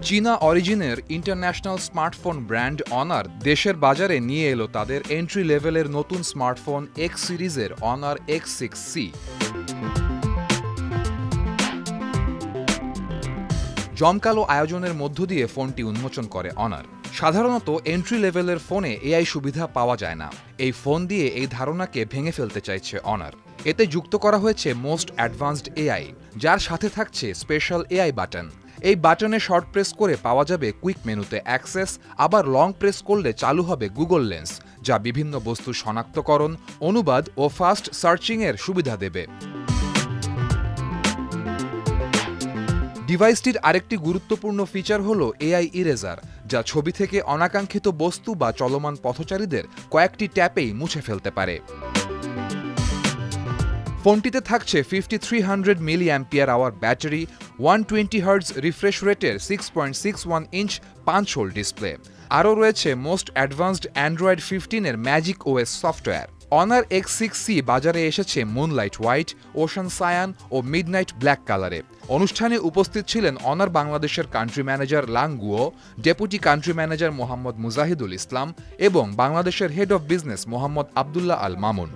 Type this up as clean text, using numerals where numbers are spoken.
চীনা অরিজিনের international smartphone brand honour দেশের বাজারে নিয়ে এলো তাদের এন্ট্রি লেভেলের নতুন স্মার্টফোন এক্স সিরিজের অনার X6C। জমকালো আয়োজনের মধ্য দিয়ে ফোনটি উন্মোচন করে অনার। সাধারণত এন্ট্রি লেভেলের ফোনে এআই সুবিধা পাওয়া যায় না। এই ফোন দিয়ে এই ধারণাকে ভেঙে ফেলতে চাইছে অনার। এতে যুক্ত করা হয়েছে মোস্ট অ্যাডভান্সড এআই, যার সাথে থাকছে স্পেশাল এআই বাটন। এই বাটনে শর্ট প্রেস করে পাওয়া যাবে কুইক মেনুতে অ্যাক্সেস, আবার লং প্রেস করলে চালু হবে গুগল লেন্স, যা বিভিন্ন বস্তু শনাক্তকরণ, অনুবাদ ও ফাস্ট সার্চিংয়ের সুবিধা দেবে। ডিভাইসটির আরেকটি গুরুত্বপূর্ণ ফিচার হল এআই ইরেজার, যা ছবি থেকে অনাকাঙ্ক্ষিত বস্তু বা চলমান পথচারীদের কয়েকটি ট্যাপেই মুছে ফেলতে পারে। ফোনটিতে থাকছে 5300 mAh ব্যাটারি, 120 Hz রিফ্রেশ রেটের 6.61 ইঞ্চ পাঞ্চ হোল ডিসপ্লে। আরও রয়েছে মোস্ট অ্যাডভান্সড অ্যান্ড্রয়েড 15-এর magic OS software. Honor X6C বাজারে এসেছে মুনলাইট হোয়াইট, ওশান সায়ান ও মিডনাইট ব্ল্যাক কালারে। অনুষ্ঠানে উপস্থিত ছিলেন অনার বাংলাদেশের country manager Lang Guo, deputy country manager Mohammad Mujahidul Islam এবং বাংলাদেশের head of business Mohammad Abdullah Al Mamun.